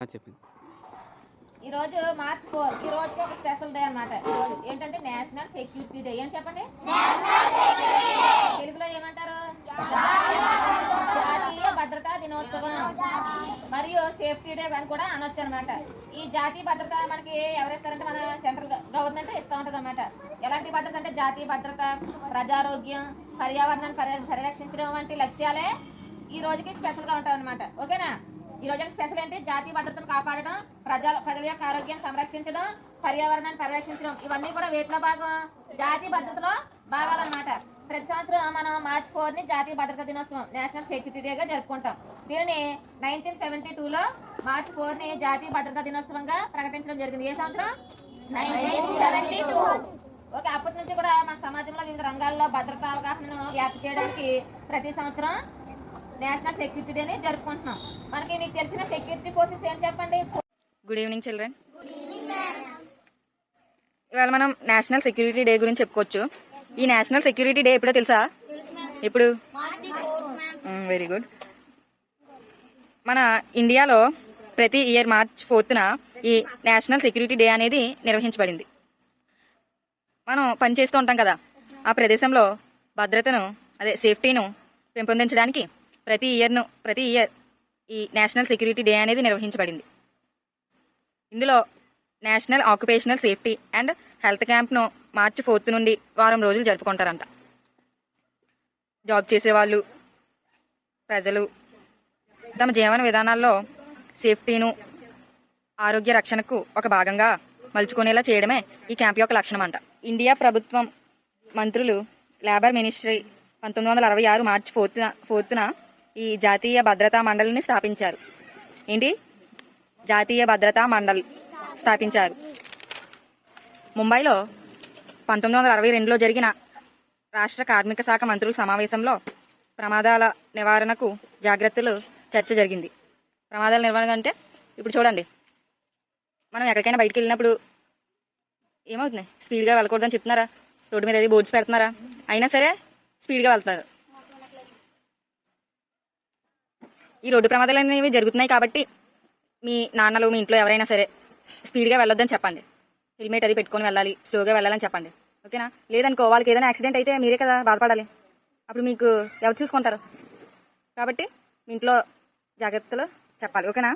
చెప్పింది. ఈ రోజు మార్చ్ 4 ఈ రోజుకి ఒక స్పెషల్ డే అన్నమాట. ఈ రోజు ఏంటంటే నేషనల్ సెక్యూరిటీ డే. ఏం చెప్పండి? తెలుగులో ఏమంటారు? జాతీయ భద్రతా దినోత్సవం మరియు సేఫ్టీ డే అని కూడా అనొచ్చు అనమాట. ఈ జాతీయ భద్రత మనకి ఎవరిస్తారంటే మన సెంట్రల్ గవర్నమెంట్ ఇస్తూ ఉంటుంది అనమాట. ఎలాంటి భద్రత అంటే జాతీయ భద్రత, ప్రజారోగ్యం, పర్యావరణాన్ని పరిరక్షించడం వంటి లక్ష్యాలే ఈ రోజుకి స్పెషల్గా ఉంటాయి అనమాట. ఓకేనా? ఈ రోజు స్పెషల్ ఏంటి? జాతీయ భద్రతను కాపాడడం, ప్రజల యొక్క ఆరోగ్యాన్ని సంరక్షించడం, పర్యావరణాన్ని పరిరక్షించడం. ఇవన్నీ కూడా వేటిలో భాగం? జాతీయ భద్రతలో భాగాలన్నమాట. ప్రతి సంవత్సరం మనం మార్చ్ 4ని జాతీయ భద్రతా దినోత్సవం నేషనల్ సెక్యూరిటీ డేగా జరుపుకుంటాం. దీనిని 1972లో మార్చ్ 4ని జాతీయ భద్రతా దినోత్సవంగా ప్రకటించడం జరిగింది. ఏ సంవత్సరం? 1972. ఓకే, అప్పటి నుంచి కూడా మన సమాజంలో వివిధ రంగాల్లో భద్రతా అవగాహనను వ్యాప్తి చేయడానికి ప్రతి సంవత్సరం నేషనల్ సెక్యూరిటీ డేని జరుపుకుంటున్నాం. మనకి మీకు తెలిసిన సెక్యూరిటీ ఫోర్సెస్ ఏం చెప్పండి? Good evening children. ఇవాళ మనం నేషనల్ సెక్యూరిటీ డే గురించి చెప్పుకోవచ్చు. ఈ నేషనల్ సెక్యూరిటీ డే ఎప్పుడో తెలుసా? ఎప్పుడు? Very good. మన ఇండియాలో ప్రతి ఇయర్ మార్చ్ 4న ఈ నేషనల్ సెక్యూరిటీ డే అనేది నిర్వహించబడింది. మనం పనిచేస్తూ ఉంటాం కదా, ఆ ప్రదేశంలో భద్రతను సేఫ్టీను పెంపొందించడానికి ప్రతి ఇయర్ ఈ నేషనల్ సెక్యూరిటీ డే అనేది నిర్వహించబడింది. ఇందులో national occupational safety and health క్యాంప్ను మార్చి 4 నుండి వారం రోజులు జరుపుకుంటారంట. జాబ్ చేసేవాళ్ళు, ప్రజలు తమ జీవన విధానాల్లో సేఫ్టీను, ఆరోగ్య రక్షణకు ఒక భాగంగా మలుచుకునేలా చేయడమే ఈ క్యాంప్ యొక్క లక్షణం అంట. ఇండియా ప్రభుత్వం మంత్రులు లేబర్ మినిస్ట్రీ 1966 మార్చి 4న ఈ జాతీయ భద్రతా మండలిని స్థాపించారు. ఏంటి? జాతీయ భద్రతా మండలి స్థాపించారు. ముంబైలో 1962లో జరిగిన రాష్ట్ర కార్మిక శాఖ మంత్రుల సమావేశంలో ప్రమాదాల నివారణకు జాగ్రత్తలు చర్చ జరిగింది. ప్రమాదాల నివారణ అంటే ఇప్పుడు చూడండి, మనం ఎక్కడికైనా బయటకు వెళ్ళినప్పుడు ఏమవుతుంది? స్పీడ్గా వెళ్ళకూడదని చెప్తున్నారా? రోడ్డు మీద ఏది బోర్డ్స్ పెడుతున్నారా? అయినా సరే స్పీడ్గా వెళ్తారు. ఈ రోడ్డు ప్రమాదాలు అనేవి జరుగుతున్నాయి కాబట్టి మీ నాన్నలు, మీ ఇంట్లో ఎవరైనా సరే స్పీడ్గా వెళ్ళొద్దని చెప్పండి. హెల్మెట్ అది పెట్టుకొని వెళ్ళాలి, స్లోగా వెళ్ళాలని చెప్పండి. ఓకేనా? లేదనుకో, వాళ్ళకి ఏదైనా యాక్సిడెంట్ అయితే మీరే కదా బాధపడాలి. అప్పుడు మీకు ఎవరు చూసుకుంటారు? కాబట్టి మీ ఇంట్లో జాగ్రత్తలు చెప్పాలి. ఓకేనా?